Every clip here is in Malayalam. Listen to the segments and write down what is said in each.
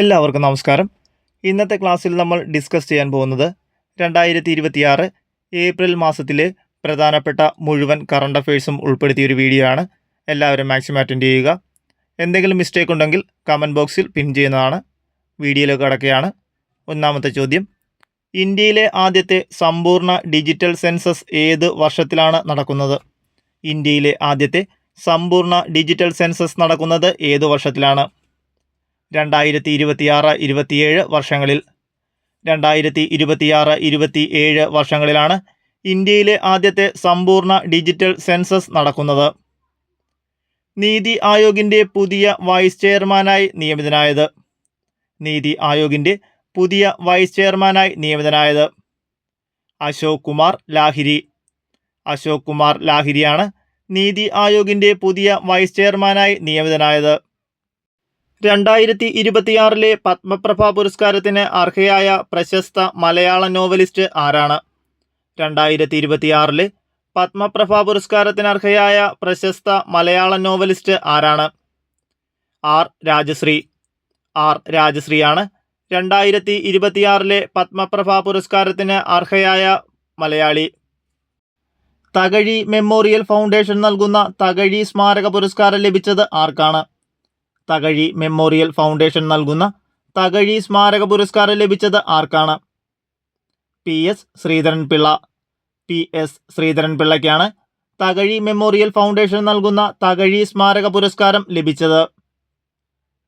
എല്ലാവർക്കും നമസ്കാരം. ഇന്നത്തെ ക്ലാസ്സിൽ നമ്മൾ ഡിസ്കസ് ചെയ്യാൻ പോകുന്നത് 2026 ഏപ്രിൽ മാസത്തിലെ പ്രധാനപ്പെട്ട മുഴുവൻ കറണ്ട് അഫയേഴ്സും ഉൾപ്പെടുത്തിയൊരു വീഡിയോ ആണ്. എല്ലാവരും മാക്സിമം അറ്റൻഡ് ചെയ്യുക. എന്തെങ്കിലും മിസ്റ്റേക്ക് ഉണ്ടെങ്കിൽ കമൻറ്റ് ബോക്സിൽ പിൻ ചെയ്യുന്നതാണ്. വീഡിയോയിലേക്ക് കടക്കുകയാണ്. ഒന്നാമത്തെ ചോദ്യം: ഇന്ത്യയിലെ ആദ്യത്തെ സമ്പൂർണ്ണ ഡിജിറ്റൽ സെൻസസ് ഏത് വർഷത്തിലാണ് നടക്കുന്നത്? ഇന്ത്യയിലെ ആദ്യത്തെ സമ്പൂർണ്ണ ഡിജിറ്റൽ സെൻസസ് നടക്കുന്നത് ഏത് വർഷത്തിലാണ്? 2026-27 വർഷങ്ങളിൽ. 2026-27 വർഷങ്ങളിലാണ് ഇന്ത്യയിലെ ആദ്യത്തെ സമ്പൂർണ്ണ ഡിജിറ്റൽ സെൻസസ് നടക്കുന്നത്. നീതി ആയോഗിൻ്റെ പുതിയ വൈസ് ചെയർമാനായി നിയമിതനായത്? നീതി ആയോഗിൻ്റെ പുതിയ വൈസ് ചെയർമാനായി നിയമിതനായത് അശോക് കുമാർ ലാഹിരി. അശോക് കുമാർ ലാഹിരിയാണ് നീതി ആയോഗിൻ്റെ പുതിയ വൈസ് ചെയർമാനായി നിയമിതനായത്. 2026 പത്മപ്രഭ പുരസ്കാരത്തിന് അർഹയായ പ്രശസ്ത മലയാള നോവലിസ്റ്റ് ആരാണ്? 2026 പത്മപ്രഭ പുരസ്കാരത്തിന് അർഹയായ പ്രശസ്ത മലയാള നോവലിസ്റ്റ് ആരാണ്? ആർ രാജശ്രീ. ആർ രാജശ്രീയാണ് 2026 പത്മപ്രഭ പുരസ്കാരത്തിന് അർഹയായ മലയാളി. തകഴി മെമ്മോറിയൽ ഫൗണ്ടേഷൻ നൽകുന്ന തകഴി സ്മാരക പുരസ്കാരം ലഭിച്ചത് ആർക്കാണ്? തകഴി മെമ്മോറിയൽ ഫൗണ്ടേഷൻ നൽകുന്ന തകഴി സ്മാരക പുരസ്കാരം ലഭിച്ചത് ആർക്കാണ്? PS ശ്രീധരൻപിള്ള. PS ശ്രീധരൻപിള്ളയ്ക്കാണ് തകഴി മെമ്മോറിയൽ ഫൗണ്ടേഷൻ നൽകുന്ന തകഴി സ്മാരക പുരസ്കാരം ലഭിച്ചത്.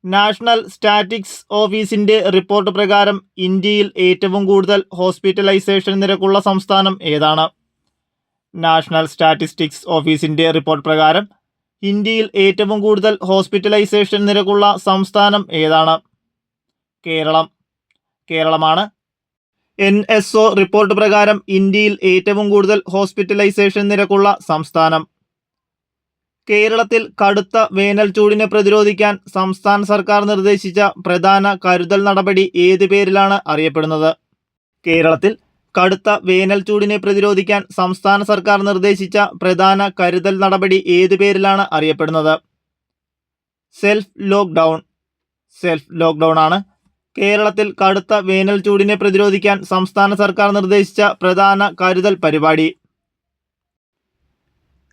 നാഷണൽ സ്റ്റാറ്റിസ്റ്റിക്സ് ഓഫീസിൻ്റെ റിപ്പോർട്ട് പ്രകാരം ഇന്ത്യയിൽ ഏറ്റവും കൂടുതൽ ഹോസ്പിറ്റലൈസേഷൻ നിരക്കുള്ള സംസ്ഥാനം ഏതാണ്? നാഷണൽ സ്റ്റാറ്റിസ്റ്റിക്സ് ഓഫീസിൻ്റെ റിപ്പോർട്ട് പ്രകാരം ഇന്ത്യയിൽ ഏറ്റവും കൂടുതൽ ഹോസ്പിറ്റലൈസേഷൻ നിരക്കുള്ള സംസ്ഥാനം ഏതാണ്? കേരളം. കേരളമാണ്. NSO റിപ്പോർട്ട് പ്രകാരം ഇന്ത്യയിൽ ഏറ്റവും കൂടുതൽ ഹോസ്പിറ്റലൈസേഷൻ നിരക്കുള്ള സംസ്ഥാനം. കേരളത്തിൽ കടുത്ത വേനൽ ചൂടിനെ പ്രതിരോധിക്കാൻ സംസ്ഥാന സർക്കാർ നിർദ്ദേശിച്ച പ്രധാന കരുതൽ നടപടി ഏത് പേരിലാണ് അറിയപ്പെടുന്നത്? കേരളത്തിൽ കടുത്ത വേനൽ ചൂടിനെ പ്രതിരോധിക്കാൻ സംസ്ഥാന സർക്കാർ നിർദ്ദേശിച്ച പ്രധാന കരുതൽ നടപടി ഏത് പേരിലാണ് അറിയപ്പെടുന്നത്? Self lockdown. സെൽഫ് ലോക്ക്ഡൗൺ ആണ് കേരളത്തിൽ കടുത്ത വേനൽ ചൂടിനെ പ്രതിരോധിക്കാൻ സംസ്ഥാന സർക്കാർ നിർദ്ദേശിച്ച പ്രധാന കരുതൽ പരിപാടി.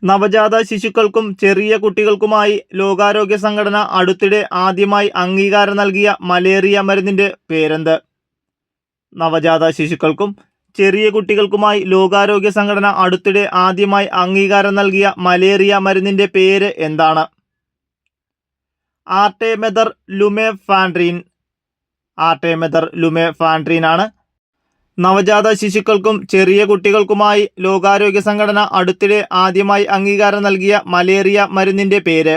നവജാത ശിശുക്കൾക്കും ചെറിയ കുട്ടികൾക്കുമായി ലോകാരോഗ്യ സംഘടന അടുത്തിടെ ആദ്യമായി അംഗീകാരം നൽകിയ മലേറിയ മരുന്നിൻ്റെ പേരെന്ത്? നവജാത ശിശുക്കൾക്കും ചെറിയ കുട്ടികൾക്കുമായി ലോകാരോഗ്യ സംഘടന അടുത്തിടെ ആദ്യമായി അംഗീകാരം നൽകിയ മലേറിയ മരുന്നിൻ്റെ പേര് എന്താണ്? ആർട്ടെമെതർ ലുമെഫാൻട്രീൻ. ആർട്ടെമെതർ ലുമെഫാൻട്രീൻ ആണ് നവജാത ശിശുക്കൾക്കും ചെറിയ കുട്ടികൾക്കുമായി ലോകാരോഗ്യ സംഘടന അടുത്തിടെ ആദ്യമായി അംഗീകാരം നൽകിയ മലേറിയ മരുന്നിൻ്റെ പേര്.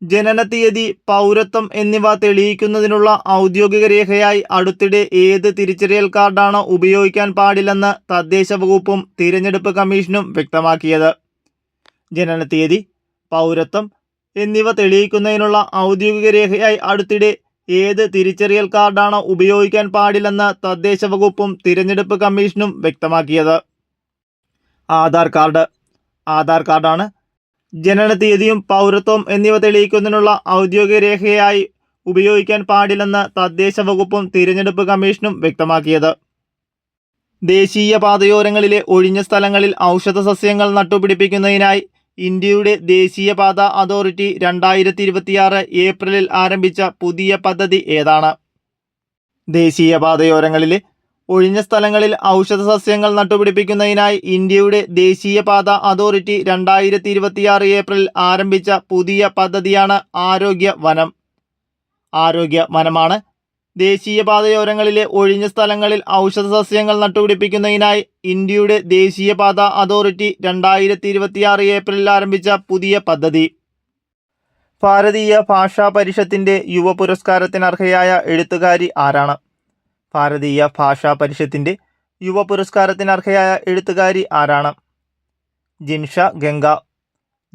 ജനനത്തീയതി, പൗരത്വം എന്നിവ തെളിയിക്കുന്നതിനുള്ള ഔദ്യോഗിക രേഖയായി അടുത്തിടെ ഏത് തിരിച്ചറിയൽ കാർഡാണ് ഉപയോഗിക്കാൻ പാടില്ലെന്ന് തദ്ദേശ വകുപ്പും തിരഞ്ഞെടുപ്പ് കമ്മീഷനും വ്യക്തമാക്കിയത്? ജനനത്തീയതി, പൗരത്വം എന്നിവ തെളിയിക്കുന്നതിനുള്ള ഔദ്യോഗിക രേഖയായി അടുത്തിടെ ഏത് തിരിച്ചറിയൽ കാർഡാണ് ഉപയോഗിക്കാൻ പാടില്ലെന്ന് തദ്ദേശ വകുപ്പും തിരഞ്ഞെടുപ്പ് കമ്മീഷനും വ്യക്തമാക്കിയത്? ആധാർ കാർഡ്. ആധാർ കാർഡാണ് ജനനത്തീയതിയും പൗരത്വം എന്നിവ തെളിയിക്കുന്നതിനുള്ള ഔദ്യോഗിക രേഖയായി ഉപയോഗിക്കാൻ പാടില്ലെന്ന് തദ്ദേശ വകുപ്പും തിരഞ്ഞെടുപ്പ് കമ്മീഷനും വ്യക്തമാക്കിയത്. ദേശീയ പാതയോരങ്ങളിലെ ഒഴിഞ്ഞ സ്ഥലങ്ങളിൽ ഔഷധ സസ്യങ്ങൾ നട്ടുപിടിപ്പിക്കുന്നതിനായി ഇന്ത്യയുടെ ദേശീയപാത അതോറിറ്റി 2026 ഏപ്രിലിൽ ആരംഭിച്ച പുതിയ പദ്ധതി ഏതാണ്? ദേശീയപാതയോരങ്ങളിലെ ഒഴിഞ്ഞ സ്ഥലങ്ങളിൽ ഔഷധ സസ്യങ്ങൾ നട്ടുപിടിപ്പിക്കുന്നതിനായി ഇന്ത്യയുടെ ദേശീയപാത അതോറിറ്റി 2026 ഏപ്രിലിൽ ആരംഭിച്ച പുതിയ പദ്ധതിയാണ് ആരോഗ്യ വനം. ആരോഗ്യ വനമാണ് ദേശീയപാതയോരങ്ങളിലെ ഒഴിഞ്ഞ സ്ഥലങ്ങളിൽ ഔഷധ സസ്യങ്ങൾ നട്ടുപിടിപ്പിക്കുന്നതിനായി ഇന്ത്യയുടെ ദേശീയപാത അതോറിറ്റി 2026 ഏപ്രിലിൽ ആരംഭിച്ച പുതിയ പദ്ധതി. ഭാരതീയ ഭാഷാ പരിഷത്തിൻ്റെ യുവ പുരസ്കാരത്തിന് അർഹയായ എഴുത്തുകാരി ആരാണ്? ഭാരതീയ ഭാഷാ പരിഷത്തിൻ്റെ യുവ പുരസ്കാരത്തിന് അർഹയായ എഴുത്തുകാരി ആരാണ്? ജിൻഷ ഗംഗ.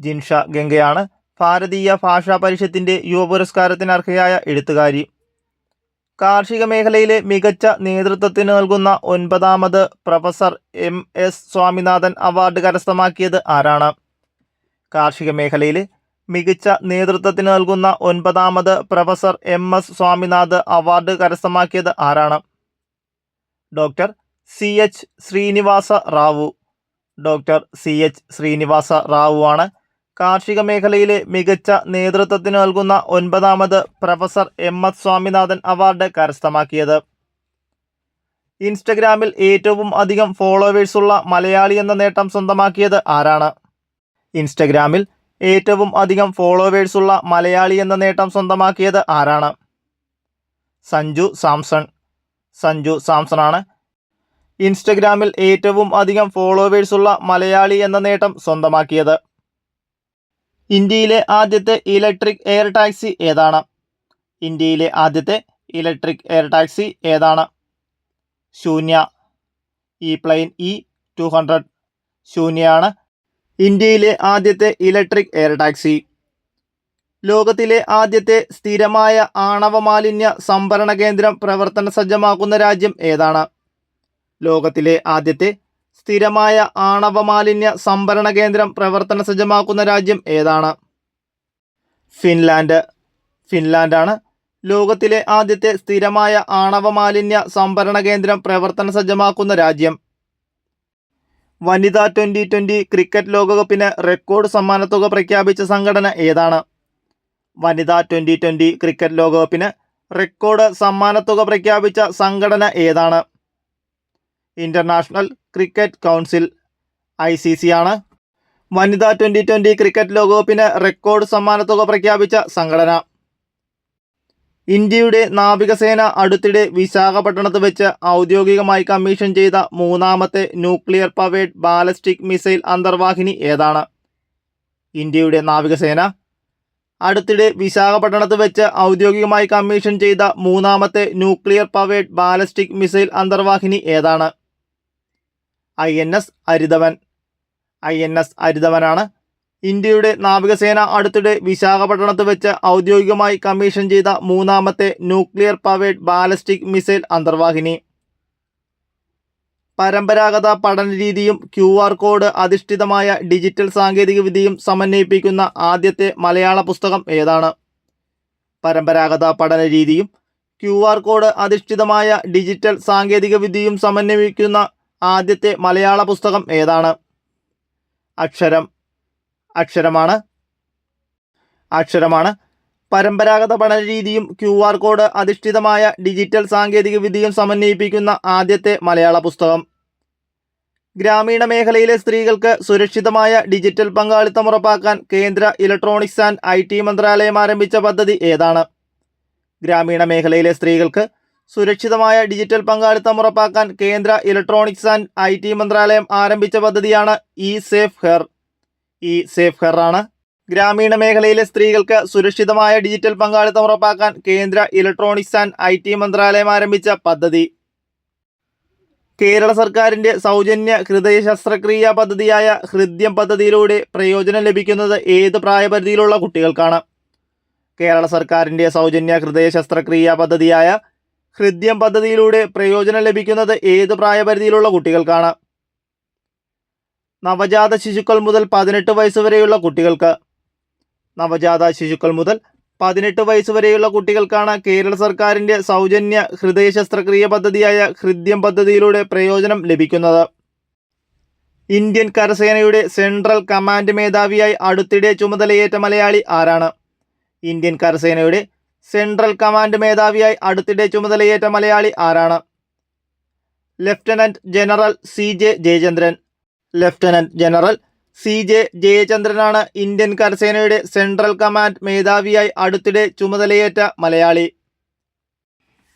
ജിൻഷ ഗംഗയാണ് ഭാരതീയ ഭാഷാ പരിഷത്തിൻ്റെ യുവ പുരസ്കാരത്തിന് അർഹയായ എഴുത്തുകാരി. കാർഷിക മേഖലയിലെ മികച്ച നേതൃത്വത്തിന് നൽകുന്ന 9ാമത് പ്രൊഫസർ MS സ്വാമിനാഥൻ അവാർഡ് കരസ്ഥമാക്കിയത് ആരാണ്? കാർഷിക മേഖലയിലെ മികച്ച നേതൃത്വത്തിന് നൽകുന്ന 9ാമത് പ്രൊഫസർ MS സ്വാമിനാഥ് അവാർഡ് കരസ്ഥമാക്കിയത് ആരാണ്? Doctor CH Srinivasa Rao. Doctor CH Srinivasa Rao ആണ് കാർഷിക മേഖലയിലെ മികച്ച നേതൃത്വത്തിന് നൽകുന്ന 9ാമത് പ്രൊഫസർ MS സ്വാമിനാഥൻ അവാർഡ് കരസ്ഥമാക്കിയത്. ഇൻസ്റ്റഗ്രാമിൽ ഏറ്റവും അധികം ഫോളോവേഴ്സുള്ള മലയാളി എന്ന നേട്ടം സ്വന്തമാക്കിയത് ആരാണ്? ഇൻസ്റ്റഗ്രാമിൽ ഏറ്റവും അധികം ഫോളോവേഴ്സുള്ള മലയാളി എന്ന നേട്ടം സ്വന്തമാക്കിയത് ആരാണ്? സഞ്ജു സാംസൺ. സഞ്ജു സാംസൺ ആണ് ഇൻസ്റ്റഗ്രാമിൽ ഏറ്റവും അധികം ഫോളോവേഴ്സുള്ള മലയാളി എന്ന നേട്ടം സ്വന്തമാക്കിയത്. ഇന്ത്യയിലെ ആദ്യത്തെ ഇലക്ട്രിക് എയർ ടാക്സി ഏതാണ്? ഇന്ത്യയിലെ ആദ്യത്തെ ഇലക്ട്രിക് എയർ ടാക്സി ഏതാണ്? ശൂന്യ. E-പ്ലെയിൻ E200. ശൂന്യയാണ് ഇന്ത്യയിലെ ആദ്യത്തെ ഇലക്ട്രിക് എയർ ടാക്സി. ലോകത്തിലെ ആദ്യത്തെ സ്ഥിരമായ ആണവ മാലിന്യ സംഭരണ കേന്ദ്രം പ്രവർത്തന സജ്ജമാക്കുന്ന രാജ്യം ഏതാണ്? ലോകത്തിലെ ആദ്യത്തെ സ്ഥിരമായ ആണവ മാലിന്യ സംഭരണ കേന്ദ്രം പ്രവർത്തന സജ്ജമാക്കുന്ന രാജ്യം ഏതാണ്? ഫിൻലാൻഡ്. ഫിൻലാൻഡാണ് ലോകത്തിലെ ആദ്യത്തെ സ്ഥിരമായ ആണവ മാലിന്യ സംഭരണ കേന്ദ്രം പ്രവർത്തന സജ്ജമാക്കുന്ന രാജ്യം. വനിതാ 2020 ക്രിക്കറ്റ് ലോകകപ്പിന് റെക്കോർഡ് സമ്മാനത്തുക പ്രഖ്യാപിച്ച സംഘടന ഏതാണ്? വനിതാ 2020 ക്രിക്കറ്റ് ലോകകപ്പിന് റെക്കോർഡ് സമ്മാനത്തുക പ്രഖ്യാപിച്ച സംഘടന ഏതാണ്? ഇന്റർനാഷണൽ ക്രിക്കറ്റ് കൗൺസിൽ ICC ആണ് വനിതാ 2020 ക്രിക്കറ്റ് ലോകകപ്പിന് റെക്കോർഡ് സമ്മാനത്തുക പ്രഖ്യാപിച്ച സംഘടന. ഇന്ത്യയുടെ നാവികസേന അടുത്തിടെ വിശാഖപട്ടണത്ത് വെച്ച് ഔദ്യോഗികമായി കമ്മീഷൻ ചെയ്ത 3ാമത്തെ ന്യൂക്ലിയർ പവേർഡ് ബാലസ്റ്റിക് മിസൈൽ അന്തർവാഹിനി ഏതാണ്? ഇന്ത്യയുടെ നാവികസേന അടുത്തിടെ വിശാഖപട്ടണത്ത് വെച്ച് ഔദ്യോഗികമായി കമ്മീഷൻ ചെയ്ത 3ാമത്തെ ന്യൂക്ലിയർ പവേർഡ് ബാലസ്റ്റിക് മിസൈൽ അന്തർവാഹിനി ഏതാണ്? INS അരിതവൻ. INS അരിതവനാണ് ഇന്ത്യയുടെ നാവികസേന അടുത്തിടെ വിശാഖപട്ടണത്ത് വെച്ച് ഔദ്യോഗികമായി കമ്മീഷൻ ചെയ്ത 3ാമത്തെ ന്യൂക്ലിയർ പവേർഡ് ബാലസ്റ്റിക് മിസൈൽ അന്തർവാഹിനി. പരമ്പരാഗത പഠനരീതിയും QR കോഡ് അധിഷ്ഠിതമായ ഡിജിറ്റൽ സാങ്കേതികവിദ്യയും സമന്വയിപ്പിക്കുന്ന ആദ്യത്തെ മലയാള പുസ്തകം ഏതാണ്? പരമ്പരാഗത പഠനരീതിയും QR കോഡ് അധിഷ്ഠിതമായ ഡിജിറ്റൽ സാങ്കേതികവിദ്യയും സമന്വയിപ്പിക്കുന്ന ആദ്യത്തെ മലയാള പുസ്തകം ഏതാണ്? അക്ഷരം. അക്ഷരമാണ് പരമ്പരാഗത പഠനരീതിയും QR കോഡ് അധിഷ്ഠിതമായ ഡിജിറ്റൽ സാങ്കേതികവിദ്യയും സമന്വയിപ്പിക്കുന്ന ആദ്യത്തെ മലയാള പുസ്തകം. ഗ്രാമീണ മേഖലയിലെ സ്ത്രീകൾക്ക് സുരക്ഷിതമായ ഡിജിറ്റൽ പങ്കാളിത്തം ഉറപ്പാക്കാൻ കേന്ദ്ര ഇലക്ട്രോണിക്സ് ആൻഡ് IT മന്ത്രാലയം ആരംഭിച്ച പദ്ധതി ഏതാണ്? ഗ്രാമീണ മേഖലയിലെ സ്ത്രീകൾക്ക് സുരക്ഷിതമായ ഡിജിറ്റൽ പങ്കാളിത്തം ഉറപ്പാക്കാൻ കേന്ദ്ര ഇലക്ട്രോണിക്സ് ആൻഡ് IT മന്ത്രാലയം ആരംഭിച്ച പദ്ധതിയാണ് ഇ-സേഫ് ഹെർ. ഇ-സേഫ് ഹെർ ആണ് ഗ്രാമീണ മേഖലയിലെ സ്ത്രീകൾക്ക് സുരക്ഷിതമായ ഡിജിറ്റൽ പങ്കാളിത്തം ഉറപ്പാക്കാൻ കേന്ദ്ര ഇലക്ട്രോണിക്സ് ആൻഡ് IT മന്ത്രാലയം ആരംഭിച്ച പദ്ധതി. കേരള സർക്കാരിൻ്റെ സൗജന്യ ഹൃദയ ശസ്ത്രക്രിയാ പദ്ധതിയായ ഹൃദ്യം പദ്ധതിയിലൂടെ പ്രയോജനം ലഭിക്കുന്നത് ഏത് പ്രായപരിധിയിലുള്ള കുട്ടികൾക്കാണ്? കേരള സർക്കാരിൻ്റെ സൗജന്യ ഹൃദയ ശസ്ത്രക്രിയാ പദ്ധതിയായ ഹൃദ്യം പദ്ധതിയിലൂടെ പ്രയോജനം ലഭിക്കുന്നത് ഏത് പ്രായപരിധിയിലുള്ള കുട്ടികൾക്കാണ്? നവജാത ശിശുക്കൾ മുതൽ 18 വയസ്സുവരെയുള്ള കുട്ടികൾക്ക്. നവജാത ശിശുക്കൾ മുതൽ 18 വയസ്സുവരെയുള്ള കുട്ടികൾക്കാണ് കേരള സർക്കാരിൻ്റെ സൗജന്യ ഹൃദയ ശസ്ത്രക്രിയ പദ്ധതിയായ ഹൃദ്യം പദ്ധതിയിലൂടെ പ്രയോജനം ലഭിക്കുന്നത്. ഇന്ത്യൻ കരസേനയുടെ സെൻട്രൽ കമാൻഡ് മേധാവിയായി അടുത്തിടെ ചുമതലയേറ്റ മലയാളി ആരാണ്? ഇന്ത്യൻ കരസേനയുടെ സെൻട്രൽ കമാൻഡ് മേധാവിയായി അടുത്തിടെ ചുമതലയേറ്റ മലയാളി ആരാണ്? Lieutenant general CJ Jayachandran. Lieutenant general CJ ജയചന്ദ്രനാണ് ഇന്ത്യൻ കരസേനയുടെ സെൻട്രൽ കമാൻഡ് മേധാവിയായി അടുത്തിടെ ചുമതലയേറ്റ മലയാളി.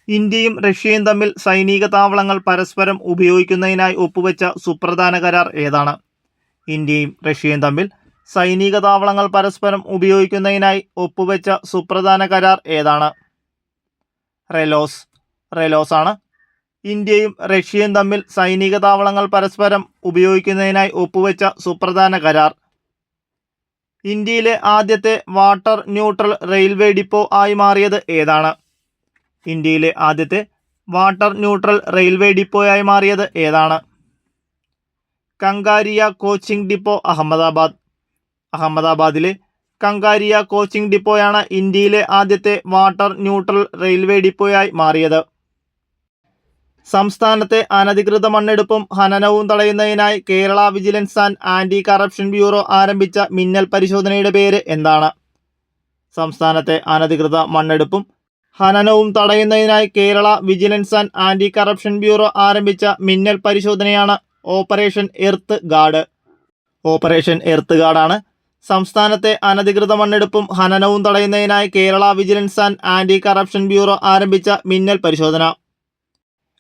ഇന്ത്യയും റഷ്യയും തമ്മിൽ സൈനിക താവളങ്ങൾ പരസ്പരം ഉപയോഗിക്കുന്നതിനായി ഒപ്പുവെച്ച സുപ്രധാന കരാർ ഏതാണ്? ഇന്ത്യയും റഷ്യയും തമ്മിൽ സൈനിക താവളങ്ങൾ പരസ്പരം ഉപയോഗിക്കുന്നതിനായി ഒപ്പുവെച്ച സുപ്രധാന കരാർ ഏതാണ്? റെലോസ്. റെലോസ് ആണ് ഇന്ത്യയും റഷ്യയും തമ്മിൽ സൈനിക താവളങ്ങൾ പരസ്പരം ഉപയോഗിക്കുന്നതിനായി ഒപ്പുവെച്ച സുപ്രധാന കരാർ. ഇന്ത്യയിലെ ആദ്യത്തെ വാട്ടർ ന്യൂട്രൽ റെയിൽവേ ഡിപ്പോ ആയി മാറിയത് ഏതാണ്? ഇന്ത്യയിലെ ആദ്യത്തെ വാട്ടർ ന്യൂട്രൽ റെയിൽവേ ഡിപ്പോയായി മാറിയത് ഏതാണ്? കങ്കാരിയ കോച്ചിങ് ഡിപ്പോ അഹമ്മദാബാദ്. അഹമ്മദാബാദിലെ കങ്കാരിയ കോച്ചിംഗ് ഡിപ്പോയാണ് ഇന്ത്യയിലെ ആദ്യത്തെ വാട്ടർ ന്യൂട്രൽ റെയിൽവേ ഡിപ്പോയായി മാറിയത്. സംസ്ഥാനത്തെ അനധികൃത മണ്ണെടുപ്പും ഖനനവും തടയുന്നതിനായി Kerala vigilance and anti corruption bureau ആരംഭിച്ച മിന്നൽ പരിശോധനയുടെ പേര് എന്താണ്? സംസ്ഥാനത്തെ അനധികൃത മണ്ണെടുപ്പും ഖനനവും തടയുന്നതിനായി Kerala vigilance and anti corruption bureau ആരംഭിച്ച മിന്നൽ പരിശോധനയാണ് operation earth guard. Operation earth ഗാർഡാണ് സംസ്ഥാനത്തെ അനധികൃത മണ്ണെടുപ്പും ഖനനവും തടയുന്നതിനായി Kerala vigilance and anti corruption bureau ആരംഭിച്ച മിന്നൽ പരിശോധന.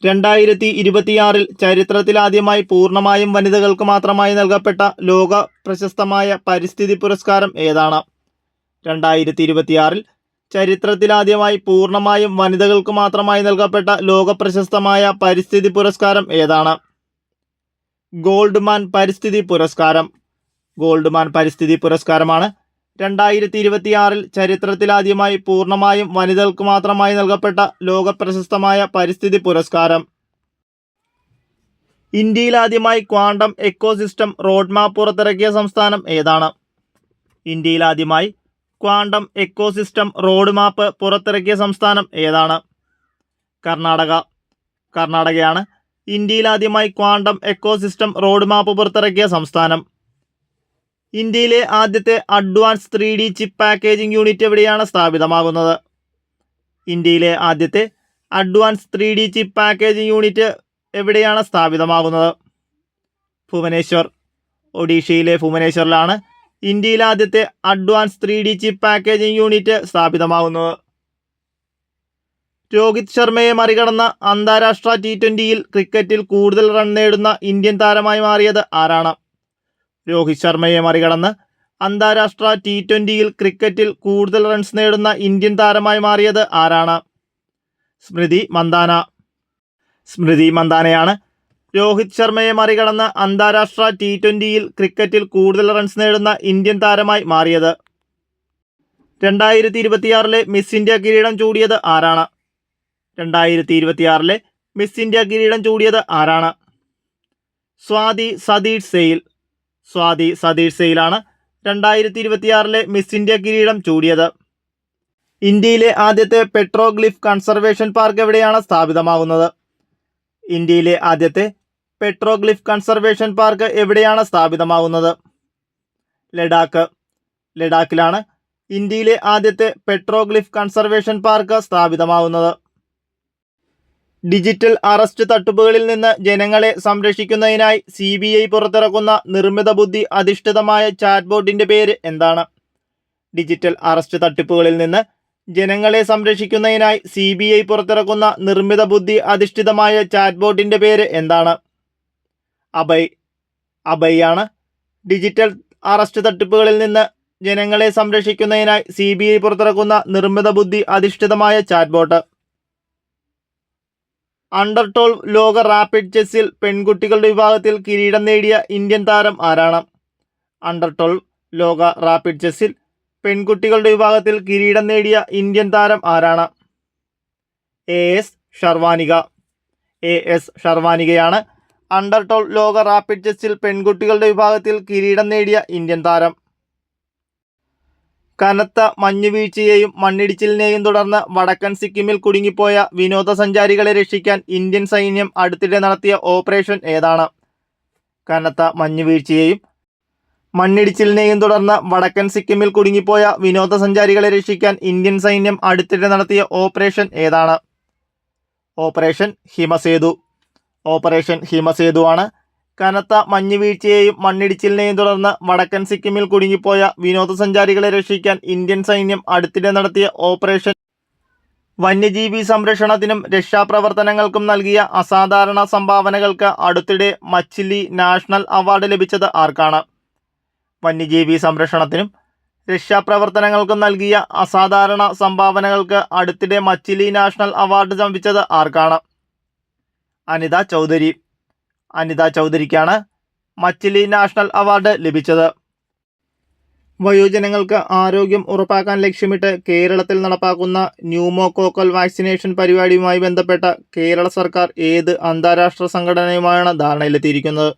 2026 ചരിത്രത്തിലാദ്യമായി പൂർണ്ണമായും വനിതകൾക്ക് മാത്രമായി നൽകപ്പെട്ട ലോക പ്രശസ്തമായ പരിസ്ഥിതി പുരസ്കാരം ഏതാണ്? 2026 ചരിത്രത്തിലാദ്യമായി പൂർണ്ണമായും വനിതകൾക്ക് മാത്രമായി നൽകപ്പെട്ട ലോക പ്രശസ്തമായ പരിസ്ഥിതി പുരസ്കാരം ഏതാണ്? ഗോൾഡ്മാൻ പരിസ്ഥിതി പുരസ്കാരം. ഗോൾഡ്മാൻ പരിസ്ഥിതി പുരസ്കാരമാണ് 2026 ചരിത്രത്തിലാദ്യമായി പൂർണ്ണമായും വനിതകൾക്ക് മാത്രമായി നൽകപ്പെട്ട ലോക പ്രശസ്തമായ പരിസ്ഥിതി പുരസ്കാരം. ഇന്ത്യയിലാദ്യമായി ക്വാണ്ടം എക്കോസിസ്റ്റം റോഡ് മാപ്പ് പുറത്തിറക്കിയ സംസ്ഥാനം ഏതാണ്? ഇന്ത്യയിലാദ്യമായി ക്വാണ്ടം എക്കോസിസ്റ്റം റോഡ് മാപ്പ് പുറത്തിറക്കിയ സംസ്ഥാനം ഏതാണ്? കർണാടക. കർണാടകയാണ് ഇന്ത്യയിലാദ്യമായി ക്വാണ്ടം എക്കോസിസ്റ്റം റോഡ് മാപ്പ് പുറത്തിറക്കിയ സംസ്ഥാനം. ഇന്ത്യയിലെ ആദ്യത്തെ advance 3D chip packaging unit എവിടെയാണ് സ്ഥാപിതമാകുന്നത്? ഇന്ത്യയിലെ ആദ്യത്തെ advance 3D chip packaging unit എവിടെയാണ് സ്ഥാപിതമാകുന്നത്? ഭുവനേശ്വർ. ഒഡീഷയിലെ ഭുവനേശ്വറിലാണ് ഇന്ത്യയിലെ ആദ്യത്തെ advance 3D chip packaging unit സ്ഥാപിതമാകുന്നത്. രോഹിത് ശർമ്മയെ മറികടന്ന അന്താരാഷ്ട്ര T20യിൽ ക്രിക്കറ്റിൽ കൂടുതൽ റൺ നേടുന്ന ഇന്ത്യൻ താരമായി മാറിയത് ആരാണ്? രോഹിത് ശർമ്മയെ മറികടന്ന് അന്താരാഷ്ട്ര T20യിൽ ക്രിക്കറ്റിൽ കൂടുതൽ റൺസ് നേടുന്ന ഇന്ത്യൻ താരമായി മാറിയത് ആരാണ്? സ്മൃതി മന്ദാന. സ്മൃതി മന്ദാനയാണ് രോഹിത് ശർമ്മയെ മറികടന്ന് അന്താരാഷ്ട്ര T20യിൽ ക്രിക്കറ്റിൽ കൂടുതൽ റൺസ് നേടുന്ന ഇന്ത്യൻ താരമായി മാറിയത്. 2026 മിസ് ഇന്ത്യ കിരീടം ചൂടിയത് ആരാണ്? 2026 മിസ് ഇന്ത്യ കിരീടം ചൂടിയത് ആരാണ്? സ്വാതി സതീഷ് സെയിൽ. സ്വാതി സതീഷ് സെയിലാണ് 2026 മിസ് ഇന്ത്യ കിരീടം ചൂടിയത്. ഇന്ത്യയിലെ ആദ്യത്തെ പെട്രോഗ്ലിഫ് കൺസർവേഷൻ പാർക്ക് എവിടെയാണ് സ്ഥാപിതമാകുന്നത്? ഇന്ത്യയിലെ ആദ്യത്തെ പെട്രോഗ്ലിഫ് കൺസർവേഷൻ പാർക്ക് എവിടെയാണ് സ്ഥാപിതമാകുന്നത്? ലഡാക്ക്. ലഡാക്കിലാണ് ഇന്ത്യയിലെ ആദ്യത്തെ പെട്രോഗ്ലിഫ് കൺസർവേഷൻ പാർക്ക് സ്ഥാപിതമാകുന്നത്. ഡിജിറ്റൽ അറസ്റ്റ് തട്ടിപ്പുകളിൽ നിന്ന് ജനങ്ങളെ സംരക്ഷിക്കുന്നതിനായി CBI പുറത്തിറക്കുന്ന നിർമ്മിത ബുദ്ധി അധിഷ്ഠിതമായ ചാറ്റ് ബോട്ടിൻ്റെ പേര് എന്താണ്? ഡിജിറ്റൽ അറസ്റ്റ് തട്ടിപ്പുകളിൽ നിന്ന് ജനങ്ങളെ സംരക്ഷിക്കുന്നതിനായി CBI പുറത്തിറക്കുന്ന നിർമ്മിത ബുദ്ധി അധിഷ്ഠിതമായ ചാറ്റ് ബോട്ടിൻ്റെ പേര് എന്താണ്? അഭയ്. അഭയാണ് ഡിജിറ്റൽ അറസ്റ്റ് തട്ടിപ്പുകളിൽ നിന്ന് ജനങ്ങളെ സംരക്ഷിക്കുന്നതിനായി CBI പുറത്തിറക്കുന്ന നിർമ്മിത ബുദ്ധി അധിഷ്ഠിതമായ ചാറ്റ് ബോട്ട്. അണ്ടർ 12 ലോക റാപ്പിഡ് ചെസ്സിൽ പെൺകുട്ടികളുടെ വിഭാഗത്തിൽ കിരീടം നേടിയ ഇന്ത്യൻ താരം ആരാണ്? അണ്ടർ 12 ലോക റാപ്പിഡ് ചെസ്സിൽ പെൺകുട്ടികളുടെ വിഭാഗത്തിൽ കിരീടം നേടിയ ഇന്ത്യൻ താരം ആരാണ്? AS ഷർവാനിക. AS ഷർവാനികയാണ് അണ്ടർ 12 ലോക റാപ്പിഡ് ചെസ്സിൽ പെൺകുട്ടികളുടെ വിഭാഗത്തിൽ കിരീടം നേടിയ ഇന്ത്യൻ താരം. കനത്ത മഞ്ഞുവീഴ്ചയെയും മണ്ണിടിച്ചിലിനെയും തുടർന്ന് വടക്കൻ സിക്കിമിൽ കുടുങ്ങിപ്പോയ വിനോദസഞ്ചാരികളെ രക്ഷിക്കാൻ ഇന്ത്യൻ സൈന്യം അടുത്തിടെ നടത്തിയ ഓപ്പറേഷൻ ഏതാണ്? കനത്ത മഞ്ഞുവീഴ്ചയെയും മണ്ണിടിച്ചിലിനെയും തുടർന്ന് വടക്കൻ സിക്കിമിൽ കുടുങ്ങിപ്പോയ വിനോദസഞ്ചാരികളെ രക്ഷിക്കാൻ ഇന്ത്യൻ സൈന്യം അടുത്തിടെ നടത്തിയ ഓപ്പറേഷൻ ഏതാണ്? ഓപ്പറേഷൻ ഹിമസേതു. ഓപ്പറേഷൻ ഹിമസേതു ആണ് കനത്ത മഞ്ഞുവീഴ്ചയെയും മണ്ണിടിച്ചിലിനെയും തുടർന്ന് വടക്കൻ സിക്കിമിൽ കുടുങ്ങിപ്പോയ വിനോദസഞ്ചാരികളെ രക്ഷിക്കാൻ ഇന്ത്യൻ സൈന്യം അടുത്തിടെ നടത്തിയ ഓപ്പറേഷൻ. വന്യജീവി സംരക്ഷണത്തിനും രക്ഷാപ്രവർത്തനങ്ങൾക്കും നൽകിയ അസാധാരണ സംഭാവനകൾക്ക് അടുത്തിടെ മച്ചിലി നാഷണൽ അവാർഡ് ലഭിച്ചത് ആർക്കാണ്? വന്യജീവി സംരക്ഷണത്തിനും രക്ഷാപ്രവർത്തനങ്ങൾക്കും നൽകിയ അസാധാരണ സംഭാവനകൾക്ക് അടുത്തിടെ മച്ചിലി നാഷണൽ അവാർഡ് ലഭിച്ചത് ആർക്കാണ്? അനിത ചൗധരി. അനിത ചൗധരിക്കാണ് മച്ചിലി നാഷണൽ അവാർഡ് ലഭിച്ചത്. വയോജനങ്ങൾക്ക് ആരോഗ്യം ഉറപ്പാക്കാൻ ലക്ഷ്യമിട്ട് കേരളത്തിൽ നടപ്പാക്കുന്ന ന്യൂമോകോക്കൽ വാക്സിനേഷൻ പരിപാടിയുമായി ബന്ധപ്പെട്ട കേരള സർക്കാർ ഏത് അന്താരാഷ്ട്ര സംഘടനയുമായാണ് ധാരണയിലെത്തിയിരിക്കുന്നത്?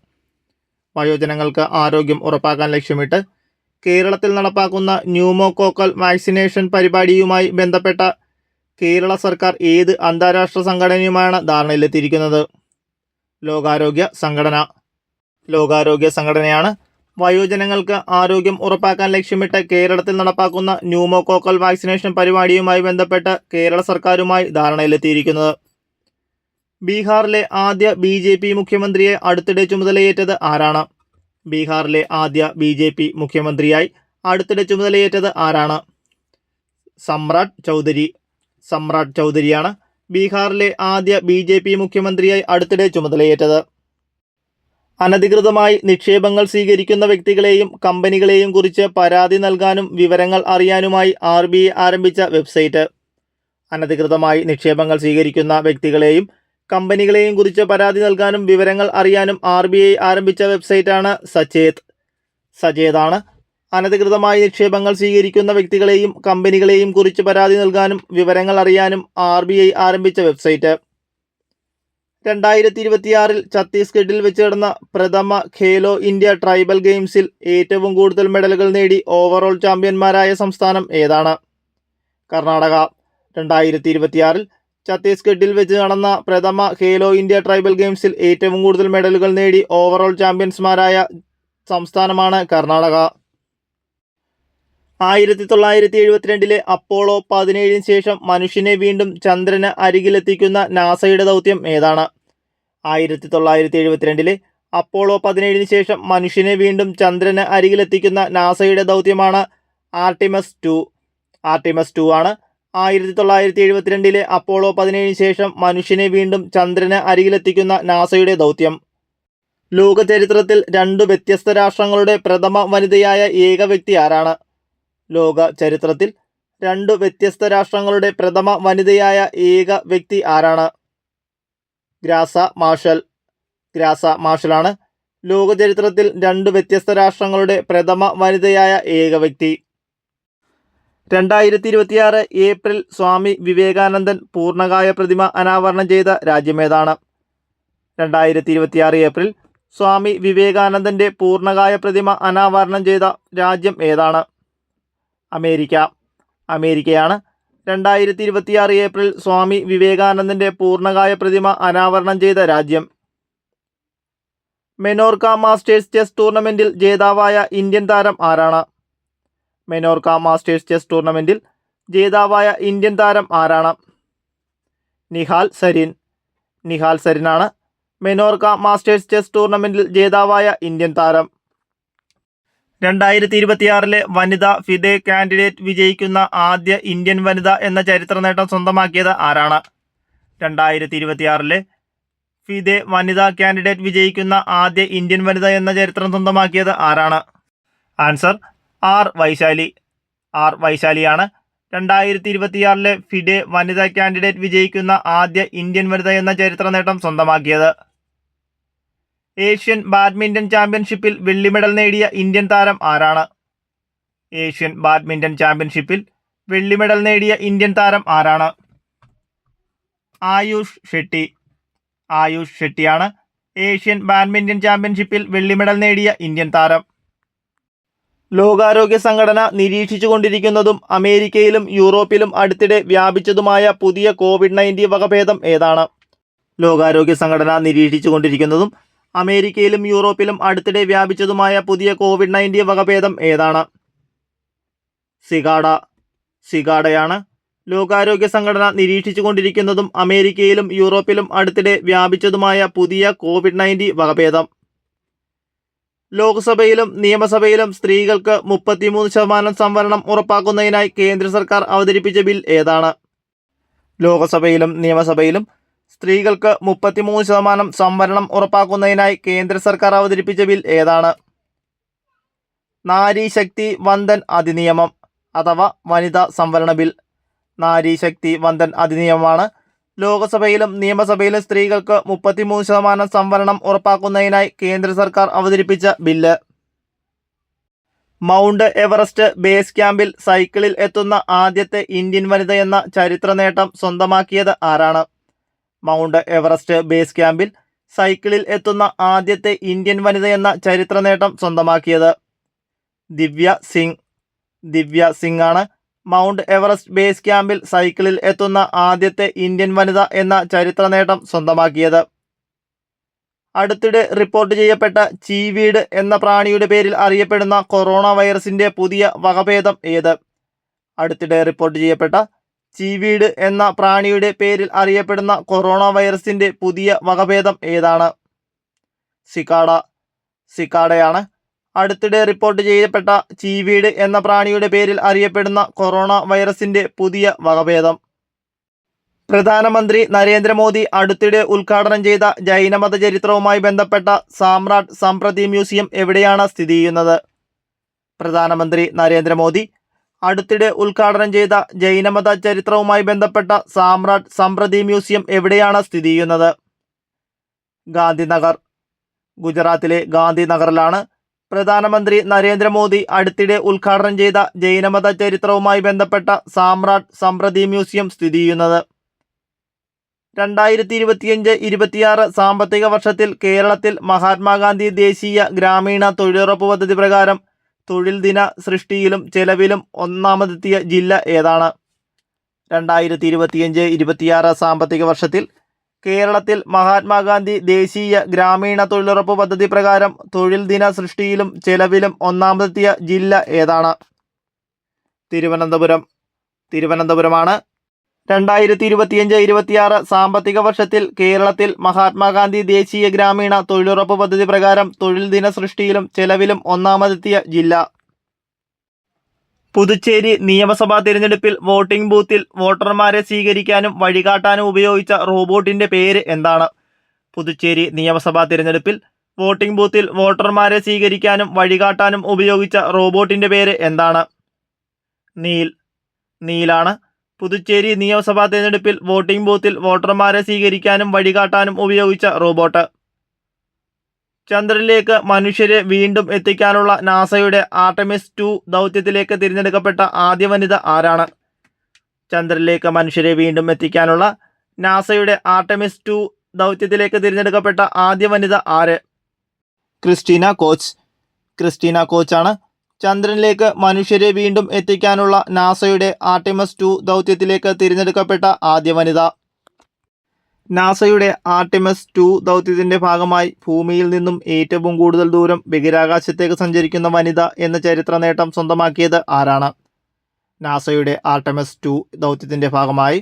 വയോജനങ്ങൾക്ക് ആരോഗ്യം ഉറപ്പാക്കാൻ ലക്ഷ്യമിട്ട് കേരളത്തിൽ നടപ്പാക്കുന്ന ന്യൂമോകോക്കൽ വാക്സിനേഷൻ പരിപാടിയുമായി ബന്ധപ്പെട്ട കേരള സർക്കാർ ഏത് അന്താരാഷ്ട്ര സംഘടനയുമാണ് ധാരണയിലെത്തിയിരിക്കുന്നത്? ലോകാരോഗ്യ സംഘടനയാണ് വയോജനങ്ങൾക്ക് ആരോഗ്യം ഉറപ്പാക്കാൻ ലക്ഷ്യമിട്ട് കേരളത്തിൽ നടപ്പാക്കുന്ന ന്യൂമോകോക്കൽ വാക്സിനേഷൻ പരിപാടിയുമായി ബന്ധപ്പെട്ട് കേരള സർക്കാരുമായി ധാരണയിലെത്തിയിരിക്കുന്നത്. ബീഹാറിലെ ആദ്യ BJP മുഖ്യമന്ത്രിയെ അടുത്തിടെ ചുമതലയേറ്റത് ആരാണ്? ബീഹാറിലെ ആദ്യ BJP മുഖ്യമന്ത്രിയായി അടുത്തിടെ ചുമതലയേറ്റത് ആരാണ്? സമ്രാട്ട് ചൗധരിയാണ് ബീഹാറിലെ ആദ്യ BJP മുഖ്യമന്ത്രിയായി അടുത്തിടെ ചുമതലയേറ്റത്. അനധികൃതമായി നിക്ഷേപങ്ങൾ സ്വീകരിക്കുന്ന വ്യക്തികളെയും കമ്പനികളെയും കുറിച്ച് പരാതി നൽകാനും വിവരങ്ങൾ അറിയാനുമായി RBI ആരംഭിച്ച വെബ്സൈറ്റ്. അനധികൃതമായി നിക്ഷേപങ്ങൾ സ്വീകരിക്കുന്ന വ്യക്തികളെയും കമ്പനികളെയും കുറിച്ച് പരാതി നൽകാനും വിവരങ്ങൾ അറിയാനും RBI ആരംഭിച്ച വെബ്സൈറ്റാണ് സചേതാണ് അനധികൃതമായി നിക്ഷേപങ്ങൾ സ്വീകരിക്കുന്ന വ്യക്തികളെയും കമ്പനികളെയും കുറിച്ച് പരാതി നൽകാനും വിവരങ്ങൾ അറിയാനും RBI ആരംഭിച്ച വെബ്സൈറ്റ്. 2026 ഛത്തീസ്ഗഡിൽ വെച്ച് നടന്ന പ്രഥമ ഖേലോ ഇന്ത്യ ട്രൈബൽ ഗെയിംസിൽ ഏറ്റവും കൂടുതൽ മെഡലുകൾ നേടി ഓവറോൾ ചാമ്പ്യന്മാരായ സംസ്ഥാനം ഏതാണ്? കർണാടക. 2026 ഛത്തീസ്ഗഡിൽ വെച്ച് നടന്ന പ്രഥമ ഖേലോ ഇന്ത്യ ട്രൈബൽ ഗെയിംസിൽ ഏറ്റവും കൂടുതൽ മെഡലുകൾ നേടി ഓവറോൾ ചാമ്പ്യന്മാരായ സംസ്ഥാനമാണ് കർണാടക. 1972 അപ്പോളോ 17 ശേഷം മനുഷ്യനെ വീണ്ടും ചന്ദ്രന് അരികിലെത്തിക്കുന്ന നാസയുടെ ദൗത്യം ഏതാണ്? 1972 അപ്പോളോ 17 ശേഷം മനുഷ്യനെ വീണ്ടും ചന്ദ്രന് അരികിലെത്തിക്കുന്ന നാസയുടെ ദൗത്യമാണ് ആർട്ടിമസ് 2 ആണ് 1972 അപ്പോളോ 17 ശേഷം മനുഷ്യനെ വീണ്ടും ചന്ദ്രന് അരികിലെത്തിക്കുന്ന നാസയുടെ ദൗത്യം. ലോക ചരിത്രത്തിൽ 2 വ്യത്യസ്ത രാഷ്ട്രങ്ങളുടെ പ്രഥമ വനിതയായ ഏക വ്യക്തി ആരാണ്? ലോക ചരിത്രത്തിൽ 2 വ്യത്യസ്ത രാഷ്ട്രങ്ങളുടെ പ്രഥമ വനിതയായ ഏക വ്യക്തി ആരാണ്? ഗ്രാസ മാർഷലാണ് ലോക ചരിത്രത്തിൽ 2 വ്യത്യസ്ത രാഷ്ട്രങ്ങളുടെ പ്രഥമ വനിതയായ ഏക വ്യക്തി. 2026 ഏപ്രിൽ സ്വാമി വിവേകാനന്ദൻ പൂർണ്ണകായ പ്രതിമ അനാവരണം ചെയ്ത രാജ്യമേതാണ്? 2026 ഏപ്രിൽ സ്വാമി വിവേകാനന്ദൻ്റെ പൂർണ്ണകായ പ്രതിമ അനാവരണം ചെയ്ത രാജ്യം ഏതാണ്? അമേരിക്കയാണ് 2026 ഏപ്രിൽ സ്വാമി വിവേകാനന്ദൻ്റെ പൂർണ്ണകായ പ്രതിമ അനാവരണം ചെയ്ത രാജ്യം. മെനോർക്ക മാസ്റ്റേഴ്സ് ചെസ് ടൂർണമെൻറ്റിൽ ജേതാവായ ഇന്ത്യൻ താരം ആരാണ്? മെനോർക്ക മാസ്റ്റേഴ്സ് ചെസ് ടൂർണമെൻറ്റിൽ ജേതാവായ ഇന്ത്യൻ താരം ആരാണ്? നിഹാൽ സരീനാണ് മെനോർക്ക മാസ്റ്റേഴ്സ് ചെസ് ടൂർണമെൻറ്റിൽ ജേതാവായ ഇന്ത്യൻ താരം. 2026 വനിതാ ഫിദെ കാൻഡിഡേറ്റ് വിജയിക്കുന്ന ആദ്യ ഇന്ത്യൻ വനിത എന്ന ചരിത്ര നേട്ടം സ്വന്തമാക്കിയത് ആരാണ്? 2026 ഫിദെ വനിതാ കാൻഡിഡേറ്റ് വിജയിക്കുന്ന ആദ്യ ഇന്ത്യൻ വനിത എന്ന ചരിത്രം സ്വന്തമാക്കിയത് ആരാണ്? ആൻസർ ആർ വൈശാലിയാണ് 2026 ഫിദെ വനിതാ കാൻഡിഡേറ്റ് വിജയിക്കുന്ന ആദ്യ ഇന്ത്യൻ വനിത എന്ന ചരിത്ര നേട്ടം സ്വന്തമാക്കിയത്. ഏഷ്യൻ ബാഡ്മിൻ്റൺ ചാമ്പ്യൻഷിപ്പിൽ വെള്ളി മെഡൽ നേടിയ ഇന്ത്യൻ താരം ആരാണ്? ഏഷ്യൻ ബാഡ്മിൻ്റൺ ചാമ്പ്യൻഷിപ്പിൽ വെള്ളി മെഡൽ നേടിയ ഇന്ത്യൻ താരം ആരാണ്? ആയുഷ് ഷെട്ടിയാണ് ഏഷ്യൻ ബാഡ്മിൻ്റൺ ചാമ്പ്യൻഷിപ്പിൽ വെള്ളി മെഡൽ നേടിയ ഇന്ത്യൻ താരം. ലോകാരോഗ്യ സംഘടന നിരീക്ഷിച്ചുകൊണ്ടിരിക്കുന്നതും അമേരിക്കയിലും യൂറോപ്പിലും അടുത്തിടെ വ്യാപിച്ചതുമായ പുതിയ COVID-19 വകഭേദം ഏതാണ്? ലോകാരോഗ്യ സംഘടന നിരീക്ഷിച്ചുകൊണ്ടിരിക്കുന്നതും അമേരിക്കയിലും യൂറോപ്പിലും അടുത്തിടെ വ്യാപിച്ചതുമായ പുതിയ COVID-19 വകഭേദം ഏതാണ്? സിഗാഡയാണ് ലോകാരോഗ്യ സംഘടന നിരീക്ഷിച്ചുകൊണ്ടിരിക്കുന്നതും അമേരിക്കയിലും യൂറോപ്പിലും അടുത്തിടെ വ്യാപിച്ചതുമായ പുതിയ COVID-19 വകഭേദം. ലോക്സഭയിലും നിയമസഭയിലും സ്ത്രീകൾക്ക് 33% സംവരണം ഉറപ്പാക്കുന്നതിനായി കേന്ദ്ര സർക്കാർ അവതരിപ്പിച്ച ബിൽ ഏതാണ്? ലോക്സഭയിലും നിയമസഭയിലും സ്ത്രീകൾക്ക് 33% സംവരണം ഉറപ്പാക്കുന്നതിനായി കേന്ദ്ര സർക്കാർ അവതരിപ്പിച്ച ബിൽ ഏതാണ്? നാരി ശക്തി വന്ദൻ അധിനിയമം അഥവാ വനിതാ സംവരണ ബിൽ. നാരി ശക്തി വന്ദൻ അധിനിയമമാണ് ലോക്സഭയിലും നിയമസഭയിലും സ്ത്രീകൾക്ക് 33% സംവരണം ഉറപ്പാക്കുന്നതിനായി കേന്ദ്ര സർക്കാർ അവതരിപ്പിച്ച ബില്ല്. മൗണ്ട് എവറസ്റ്റ് ബേസ് ക്യാമ്പിൽ സൈക്കിളിൽ എത്തുന്ന ആദ്യത്തെ ഇന്ത്യൻ വനിത എന്ന ചരിത്ര നേട്ടം സ്വന്തമാക്കിയത് ആരാണ്? മൗണ്ട് എവറസ്റ്റ് ബേസ് ക്യാമ്പിൽ സൈക്കിളിൽ എത്തുന്ന ആദ്യത്തെ ഇന്ത്യൻ വനിത എന്ന ചരിത്ര നേട്ടം സ്വന്തമാക്കിയത് ദിവ്യ സിംഗ് ആണ്. മൗണ്ട് എവറസ്റ്റ് ബേസ് ക്യാമ്പിൽ സൈക്കിളിൽ എത്തുന്ന ആദ്യത്തെ ഇന്ത്യൻ വനിത എന്ന ചരിത്ര നേട്ടം സ്വന്തമാക്കിയത്. അടുത്തിടെ റിപ്പോർട്ട് ചെയ്യപ്പെട്ട ചീവീഡ് എന്ന പ്രാണിയുടെ പേരിൽ അറിയപ്പെടുന്ന കൊറോണ വൈറസിന്റെ പുതിയ വകഭേദം ഏത്? അടുത്തിടെ റിപ്പോർട്ട് ചെയ്യപ്പെട്ട ചീവീഡ് എന്ന പ്രാണിയുടെ പേരിൽ അറിയപ്പെടുന്ന കൊറോണ വൈറസിന്റെ പുതിയ വകഭേദം ഏതാണ്? സിക്കാഡയാണ്. അടുത്തിടെ റിപ്പോർട്ട് ചെയ്യപ്പെട്ട ചീവീഡ് എന്ന പ്രാണിയുടെ പേരിൽ അറിയപ്പെടുന്ന കൊറോണ വൈറസിന്റെ പുതിയ വകഭേദം. പ്രധാനമന്ത്രി നരേന്ദ്രമോദി അടുത്തിടെ ഉദ്ഘാടനം ചെയ്ത ജൈനമത ചരിത്രവുമായി ബന്ധപ്പെട്ട സാമ്രാട്ട് സമ്പ്രതി മ്യൂസിയം എവിടെയാണ് സ്ഥിതി ചെയ്യുന്നത്? പ്രധാനമന്ത്രി നരേന്ദ്രമോദി അടുത്തിടെ ഉദ്ഘാടനം ചെയ്ത ജൈനമത ചരിത്രവുമായി ബന്ധപ്പെട്ട സാമ്രാട്ട് സമ്പ്രതി മ്യൂസിയം എവിടെയാണ് സ്ഥിതി ചെയ്യുന്നത്? ഗാന്ധിനഗർ. ഗുജറാത്തിലെ ഗാന്ധിനഗറിലാണ് പ്രധാനമന്ത്രി നരേന്ദ്രമോദി അടുത്തിടെ ഉദ്ഘാടനം ചെയ്ത ജൈനമത ചരിത്രവുമായി ബന്ധപ്പെട്ട സാമ്രാട്ട് സമ്പ്രതി മ്യൂസിയം സ്ഥിതി ചെയ്യുന്നത്. 2025-26 സാമ്പത്തിക വർഷത്തിൽ കേരളത്തിൽ മഹാത്മാഗാന്ധി ദേശീയ ഗ്രാമീണ തൊഴിലുറപ്പ് പദ്ധതി പ്രകാരം തൊഴിൽ ദിന സൃഷ്ടിയിലും ചെലവിലും ഒന്നാമതെത്തിയ ജില്ല ഏതാണ്? 2025-26 സാമ്പത്തിക വർഷത്തിൽ കേരളത്തിൽ മഹാത്മാഗാന്ധി ദേശീയ ഗ്രാമീണ തൊഴിലുറപ്പ് പദ്ധതി പ്രകാരം തൊഴിൽ ദിന സൃഷ്ടിയിലും ചെലവിലും ഒന്നാമതെത്തിയ ജില്ല ഏതാണ്? തിരുവനന്തപുരമാണ്. 2025-26 സാമ്പത്തിക വർഷത്തിൽ കേരളത്തിൽ മഹാത്മാഗാന്ധി ദേശീയ ഗ്രാമീണ തൊഴിലുറപ്പ് പദ്ധതി പ്രകാരം തൊഴിൽ ദിന സൃഷ്ടിയിലും ചെലവിലും ഒന്നാമതെത്തിയ ജില്ല. പുതുച്ചേരി നിയമസഭാ തിരഞ്ഞെടുപ്പിൽ വോട്ടിംഗ് ബൂത്തിൽ വോട്ടർമാരെ സ്വീകരിക്കാനും വഴികാട്ടാനും ഉപയോഗിച്ച റോബോട്ടിന്റെ പേര് എന്താണ്? പുതുച്ചേരി നിയമസഭാ തിരഞ്ഞെടുപ്പിൽ വോട്ടിംഗ് ബൂത്തിൽ വോട്ടർമാരെ സ്വീകരിക്കാനും വഴികാട്ടാനും ഉപയോഗിച്ച റോബോട്ടിന്റെ പേര് എന്താണ്? നീലാണ്. പുതുച്ചേരി നിയമസഭാ തിരഞ്ഞെടുപ്പിൽ വോട്ടിംഗ് ബൂത്തിൽ വോട്ടർമാരെ സ്വീകരിക്കാനും വഴികാട്ടാനും ഉപയോഗിച്ച റോബോട്ട്. ചന്ദ്രനിലേക്ക് മനുഷ്യരെ വീണ്ടും എത്തിക്കാനുള്ള നാസയുടെ ആർടെമിസ് 2 ദൗത്യത്തിലേക്ക് തിരഞ്ഞെടുക്കപ്പെട്ട ആദ്യ വനിത ആരാണ്? ചന്ദ്രനിലേക്ക് മനുഷ്യരെ വീണ്ടും എത്തിക്കാനുള്ള നാസയുടെ ആർടെമിസ് 2 ദൗത്യത്തിലേക്ക് തിരഞ്ഞെടുക്കപ്പെട്ട ആദ്യ വനിത ആര്? ക്രിസ്റ്റീന കോച്ചാണ്. ചന്ദ്രനിലേക്ക് മനുഷ്യരെ വീണ്ടും എത്തിക്കാനുള്ള നാസയുടെ ആർടെമിസ് 2 ദൗത്യത്തിലേക്ക് തിരഞ്ഞെടുക്കപ്പെട്ട ആദ്യ വനിത. നാസയുടെ ആർടെമിസ് 2 ദൗത്യത്തിന്റെ ഭാഗമായി ഭൂമിയിൽ നിന്നും ഏറ്റവും കൂടുതൽ ദൂരം ബഹിരാകാശത്തേക്ക് സഞ്ചരിക്കുന്ന വനിത എന്ന ചരിത്ര നേട്ടം സ്വന്തമാക്കിയത് ആരാണ്? നാസയുടെ ആർടെമിസ് 2 ദൗത്യത്തിന്റെ ഭാഗമായി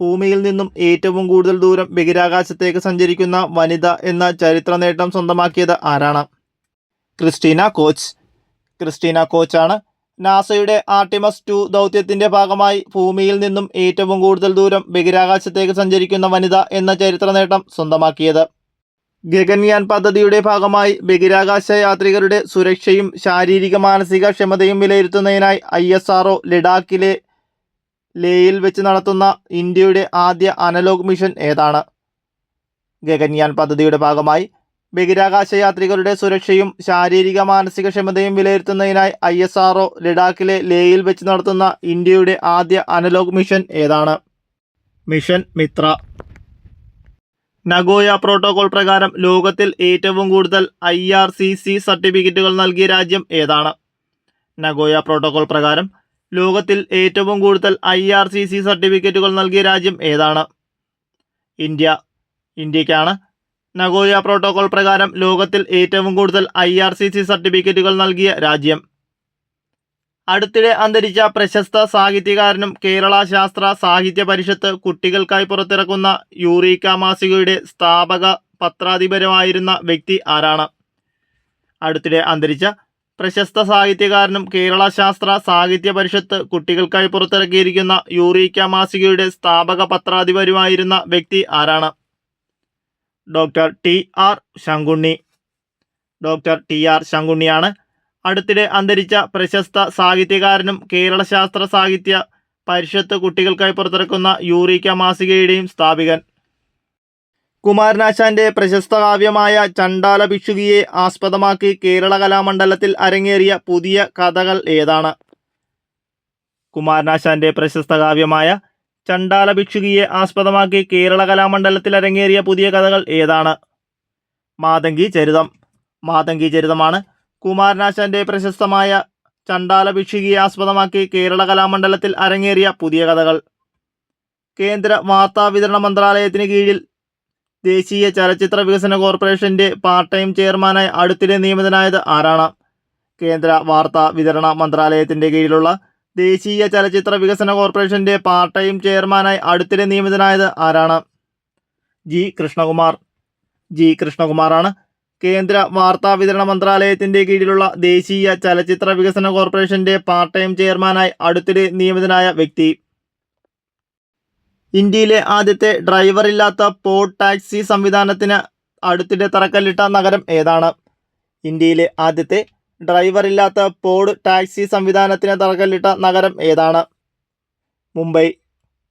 ഭൂമിയിൽ നിന്നും ഏറ്റവും കൂടുതൽ ദൂരം ബഹിരാകാശത്തേക്ക് സഞ്ചരിക്കുന്ന വനിത എന്ന ചരിത്ര നേട്ടം സ്വന്തമാക്കിയത് ആരാണ്? ക്രിസ്റ്റീന കോച്ചാണ്. നാസയുടെ ആർടെമിസ് 2 ദൗത്യത്തിന്റെ ഭാഗമായി ഭൂമിയിൽ നിന്നും ഏറ്റവും കൂടുതൽ ദൂരം ബഹിരാകാശത്തേക്ക് സഞ്ചരിക്കുന്ന വനിത എന്ന ചരിത്ര നേട്ടം സ്വന്തമാക്കിയത്. ഗഗൻയാൻ പദ്ധതിയുടെ ഭാഗമായി ബഹിരാകാശ യാത്രികരുടെ സുരക്ഷയും ശാരീരിക മാനസിക ക്ഷമതയും വിലയിരുത്തുന്നതിനായി ISRO ലഡാക്കിലെ ലേയിൽ വെച്ച് നടത്തുന്ന ഇന്ത്യയുടെ ആദ്യ അനലോഗ് മിഷൻ ഏതാണ്? ഗഗൻയാൻ പദ്ധതിയുടെ ഭാഗമായി ബഹിരാകാശ യാത്രികരുടെ സുരക്ഷയും ശാരീരിക മാനസിക ക്ഷമതയും വിലയിരുത്തുന്നതിനായി ISRO ലഡാക്കിലെ ലേയിൽ വെച്ച് നടത്തുന്ന ഇന്ത്യയുടെ ആദ്യ അനലോഗ് മിഷൻ ഏതാണ്? മിഷൻ മിത്ര. നഗോയ പ്രോട്ടോകോൾ പ്രകാരം ലോകത്തിൽ ഏറ്റവും കൂടുതൽ IRCC സർട്ടിഫിക്കറ്റുകൾ നൽകിയ രാജ്യം ഏതാണ്? നഗോയ പ്രോട്ടോകോൾ പ്രകാരം ലോകത്തിൽ ഏറ്റവും കൂടുതൽ IRCC സർട്ടിഫിക്കറ്റുകൾ നൽകിയ രാജ്യം ഏതാണ്? ഇന്ത്യക്കാണ്. നഗോയ പ്രോട്ടോകോൾ പ്രകാരം ലോകത്തിൽ ഏറ്റവും കൂടുതൽ IRCC സർട്ടിഫിക്കറ്റുകൾ നൽകിയ രാജ്യം. അടുത്തിടെ അന്തരിച്ച പ്രശസ്ത സാഹിത്യകാരനും കേരള ശാസ്ത്ര സാഹിത്യ പരിഷത്ത് കുട്ടികൾക്കായി പുറത്തിറക്കുന്ന യൂറീക്ക മാസികയുടെ സ്ഥാപക പത്രാധിപരുമായിരുന്ന വ്യക്തി ആരാണ്? അടുത്തിടെ അന്തരിച്ച പ്രശസ്ത സാഹിത്യകാരനും കേരള ശാസ്ത്ര സാഹിത്യ പരിഷത്ത് കുട്ടികൾക്കായി പുറത്തിറക്കിയിരിക്കുന്ന യൂറീക്ക മാസികയുടെ സ്ഥാപക പത്രാധിപരുമായിരുന്ന വ്യക്തി ആരാണ്? Doctor TR ശങ്കുണ്ണിയാണ്. അടുത്തിടെ അന്തരിച്ച പ്രശസ്ത സാഹിത്യകാരനും കേരള ശാസ്ത്ര സാഹിത്യ പരിഷത്ത് കുട്ടികൾക്കായി പുറത്തിറക്കുന്ന യൂറീക്ക മാസികയുടെയും സ്ഥാപകൻ. കുമാരനാശാന്റെ പ്രശസ്ത കാവ്യമായ ചണ്ഡാല ഭിക്ഷുകിയെ ആസ്പദമാക്കി കേരള കലാമണ്ഡലത്തിൽ അരങ്ങേറിയ പുതിയ കഥകൾ ഏതാണ്? കുമാരനാശാന്റെ പ്രശസ്ത കാവ്യമായ ചണ്ഡാല ഭിക്ഷുകിയെ ആസ്പദമാക്കി കേരള കലാമണ്ഡലത്തിൽ അരങ്ങേറിയ പുതിയ കഥകൾ ഏതാണ്? മാതംഗി ചരിതമാണ്. കുമാരനാശാന്റെ പ്രശസ്തമായ ചണ്ടാല ഭിക്ഷുകിയെ ആസ്പദമാക്കി കേരള കലാമണ്ഡലത്തിൽ അരങ്ങേറിയ പുതിയ കഥകൾ. കേന്ദ്ര വാർത്താ വിതരണ മന്ത്രാലയത്തിന് കീഴിൽ ദേശീയ ചലച്ചിത്ര വികസന കോർപ്പറേഷന്റെ പാർട്ട് ടൈം ചെയർമാനായി അടുത്തിടെ നിയമിതനായത് ആരാണ്? കേന്ദ്ര വാർത്താ വിതരണ മന്ത്രാലയത്തിന്റെ കീഴിലുള്ള ദേശീയ ചലച്ചിത്ര വികസന കോർപ്പറേഷന്റെ പാർട്ട് ടൈം ചെയർമാനായി അടുത്തിടെ നിയമിതനായത് ആരാണ്? ജി കൃഷ്ണകുമാർ. ജി കൃഷ്ണകുമാറാണ് കേന്ദ്ര വാർത്താ വിതരണ മന്ത്രാലയത്തിന്റെ കീഴിലുള്ള ദേശീയ ചലച്ചിത്ര വികസന കോർപ്പറേഷന്റെ പാർട്ട് ടൈം ചെയർമാനായി അടുത്തിടെ നിയമിതനായ വ്യക്തി. ഇന്ത്യയിലെ ആദ്യത്തെ ഡ്രൈവറില്ലാത്ത പോഡ് ടാക്സി സംവിധാനത്തിന് അടുത്തിടെ തറക്കല്ലിട്ട നഗരം ഏതാണ്? ഇന്ത്യയിലെ ആദ്യത്തെ ഡ്രൈവറില്ലാത്ത പോഡ് ടാക്സി സംവിധാനത്തിന് തറക്കല്ലിട്ട നഗരം ഏതാണ്? മുംബൈ.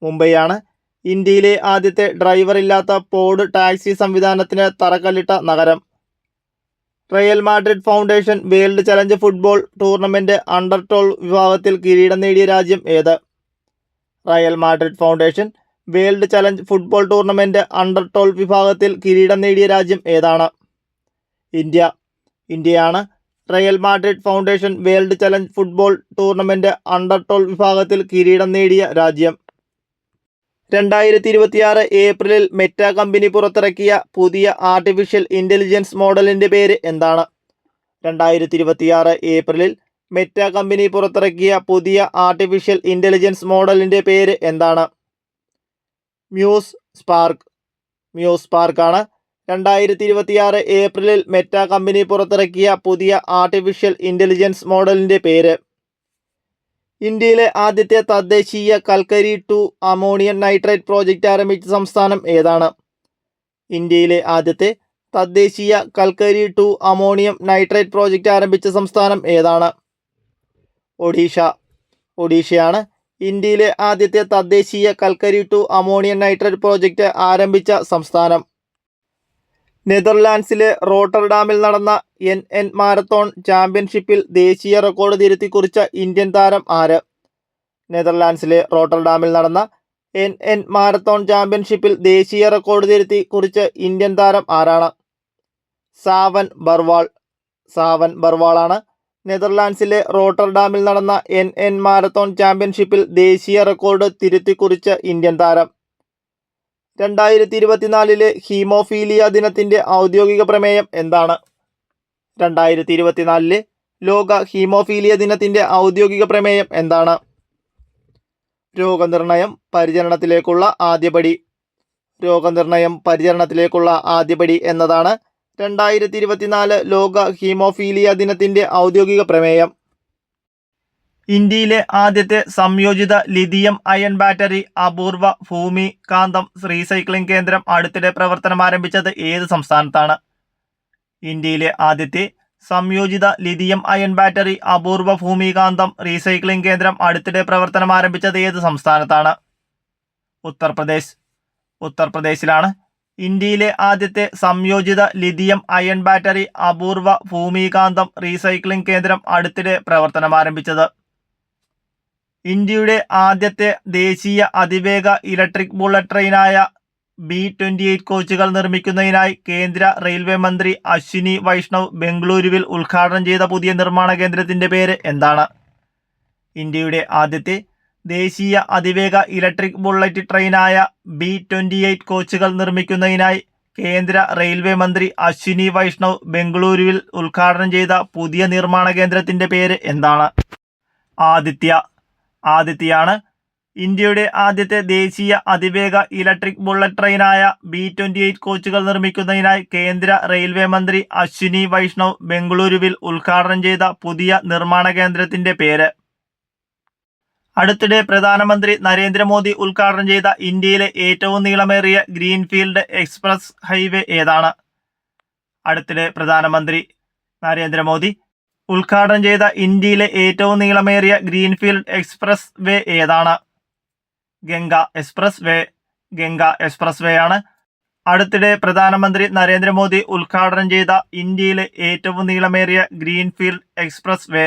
മുംബൈയാണ് ഇന്ത്യയിലെ ആദ്യത്തെ ഡ്രൈവറില്ലാത്ത പോഡ് ടാക്സി സംവിധാനത്തിന് തറക്കല്ലിട്ട നഗരം. Real Madrid foundation world challenge football tournament under 12 വിഭാഗത്തിൽ കിരീടം നേടിയ രാജ്യം ഏത്? Real Madrid foundation world challenge football tournament under 12 വിഭാഗത്തിൽ കിരീടം നേടിയ രാജ്യം ഏതാണ്? ഇന്ത്യ. ഇന്ത്യയാണ് Real Madrid foundation world challenge football tournament under 12 വിഭാഗത്തിൽ കിരീടം നേടിയ രാജ്യം. 2026 ഏപ്രിലിൽ മെറ്റ കമ്പനി പുറത്തിറക്കിയ പുതിയ ആർട്ടിഫിഷ്യൽ ഇൻ്റലിജൻസ് മോഡലിൻ്റെ പേര് എന്താണ്? 2026 ഏപ്രിലിൽ മെറ്റ കമ്പനി പുറത്തിറക്കിയ പുതിയ ആർട്ടിഫിഷ്യൽ ഇൻ്റലിജൻസ് മോഡലിൻ്റെ പേര് എന്താണ്? Muse spark. മ്യൂസ് സ്പാർക്കാണ് 2026 ഏപ്രിലിൽ മെറ്റ കമ്പനി പുറത്തിറക്കിയ പുതിയ ആർട്ടിഫിഷ്യൽ ഇൻ്റലിജൻസ് മോഡലിൻ്റെ പേര്. ഇന്ത്യയിലെ ആദ്യത്തെ തദ്ദേശീയ കൽക്കരി ടു അമോണിയം നൈട്രേറ്റ് പ്രോജക്റ്റ് ആരംഭിച്ച സംസ്ഥാനം ഏതാണ്? ഇന്ത്യയിലെ ആദ്യത്തെ തദ്ദേശീയ കൽക്കരി ടു അമോണിയം നൈട്രേറ്റ് പ്രോജക്റ്റ് ആരംഭിച്ച സംസ്ഥാനം ഏതാണ്? ഒഡീഷ. ഒഡീഷയാണ് ഇന്ത്യയിലെ ആദ്യത്തെ തദ്ദേശീയ കൽക്കരി ടു അമോണിയം നൈട്രേറ്റ് പ്രോജക്റ്റ് ആരംഭിച്ച സംസ്ഥാനം. നെതർലാൻഡ്സിലെ റോട്ടർഡാമിൽ നടന്ന NN മാരത്തോൺ ചാമ്പ്യൻഷിപ്പിൽ ദേശീയ റെക്കോർഡ് തിരുത്തിക്കുറിച്ച ഇന്ത്യൻ താരം ആര്? നെതർലാൻഡ്സിലെ റോട്ടർഡാമിൽ നടന്ന NN മാരത്തോൺ ചാമ്പ്യൻഷിപ്പിൽ ദേശീയ റെക്കോർഡ് തിരുത്തി കുറിച്ച ഇന്ത്യൻ താരം ആരാണ്? സാവൻ ബർവാൾ. സാവൻ ബർവാളാണ് നെതർലാൻഡ്സിലെ റോട്ടർഡാമിൽ നടന്ന NN മാരത്തോൺ ചാമ്പ്യൻഷിപ്പിൽ ദേശീയ റെക്കോർഡ് തിരുത്തിക്കുറിച്ച ഇന്ത്യൻ താരം. 2024 ഹീമോഫീലിയ ദിനത്തിൻ്റെ ഔദ്യോഗിക പ്രമേയം എന്താണ്? 2024 ലോക ഹീമോഫീലിയ ദിനത്തിൻ്റെ ഔദ്യോഗിക പ്രമേയം എന്താണ്? രോഗനിർണയം പരിചരണത്തിലേക്കുള്ള ആദ്യപടി. രോഗനിർണയം പരിചരണത്തിലേക്കുള്ള ആദ്യപടി എന്നതാണ് 2024 ലോക ഹീമോഫീലിയ ദിനത്തിൻ്റെ ഔദ്യോഗിക പ്രമേയം. ഇന്ത്യയിലെ ആദ്യത്തെ സംയോജിത ലിഥിയം അയൺ ബാറ്ററി അപൂർവ ഭൂമി കാന്തം റീസൈക്ലിംഗ് കേന്ദ്രം അടുത്തിടെ പ്രവർത്തനം ആരംഭിച്ചത് ഏത് സംസ്ഥാനത്താണ്? ഇന്ത്യയിലെ ആദ്യത്തെ സംയോജിത ലിഥിയം അയൺ ബാറ്ററി അപൂർവ ഭൂമികാന്തം റീസൈക്ലിംഗ് കേന്ദ്രം അടുത്തിടെ പ്രവർത്തനം ആരംഭിച്ചത് ഏത് സംസ്ഥാനത്താണ്? ഉത്തർപ്രദേശ്. ഉത്തർപ്രദേശിലാണ് ഇന്ത്യയിലെ ആദ്യത്തെ സംയോജിത ലിഥിയം അയൺ ബാറ്ററി അപൂർവ ഭൂമികാന്തം റീസൈക്ലിംഗ് കേന്ദ്രം അടുത്തിടെ പ്രവർത്തനം ആരംഭിച്ചത്. ഇന്ത്യയുടെ ആദ്യത്തെ ദേശീയ അതിവേഗ ഇലക്ട്രിക് ബുള്ളറ്റ് ട്രെയിനായ B-28 കോച്ചുകൾ നിർമ്മിക്കുന്നതിനായി കേന്ദ്ര റെയിൽവേ മന്ത്രി അശ്വിനി വൈഷ്ണവ് ബംഗളൂരുവിൽ ഉദ്ഘാടനം ചെയ്ത പുതിയ നിർമ്മാണ കേന്ദ്രത്തിൻ്റെ പേര് എന്താണ്? ഇന്ത്യയുടെ ആദ്യത്തെ ദേശീയ അതിവേഗ ഇലക്ട്രിക് ബുള്ളറ്റ് ട്രെയിനായ B-28 കോച്ചുകൾ നിർമ്മിക്കുന്നതിനായി കേന്ദ്ര റെയിൽവേ മന്ത്രി അശ്വിനി വൈഷ്ണവ് ബംഗളൂരുവിൽ ഉദ്ഘാടനം ചെയ്ത പുതിയ നിർമ്മാണ കേന്ദ്രത്തിൻ്റെ പേര് എന്താണ്? ആദിത്യ. ആദിത്യയാണ് ഇന്ത്യയുടെ ആദ്യത്തെ ദേശീയ അതിവേഗ ഇലക്ട്രിക് ബുള്ളറ്റ് ട്രെയിനായ B-28 കോച്ചുകൾ നിർമ്മിക്കുന്നതിനായി കേന്ദ്ര റെയിൽവേ മന്ത്രി അശ്വിനി വൈഷ്ണവ് ബംഗളൂരുവിൽ ഉദ്ഘാടനം ചെയ്ത പുതിയ നിർമ്മാണ കേന്ദ്രത്തിൻ്റെ പേര്. അടുത്തിടെ പ്രധാനമന്ത്രി നരേന്ദ്രമോദി ഉദ്ഘാടനം ചെയ്ത ഇന്ത്യയിലെ ഏറ്റവും നീളമേറിയ ഗ്രീൻഫീൽഡ് എക്സ്പ്രസ് ഹൈവേ ഏതാണ്? അടുത്തിടെ പ്രധാനമന്ത്രി നരേന്ദ്രമോദി ഉദ്ഘാടനം ചെയ്ത ഇന്ത്യയിലെ ഏറ്റവും നീളമേറിയ ഗ്രീൻഫീൽഡ് എക്സ്പ്രസ് വേ ഏതാണ്? ഗംഗ എക്സ്പ്രസ് വേ. ഗംഗ എക്സ്പ്രസ് വേ ആണ് അടുത്തിടെ പ്രധാനമന്ത്രി നരേന്ദ്രമോദി ഉദ്ഘാടനം ചെയ്ത ഇന്ത്യയിലെ ഏറ്റവും നീളമേറിയ ഗ്രീൻഫീൽഡ് എക്സ്പ്രസ് വേ.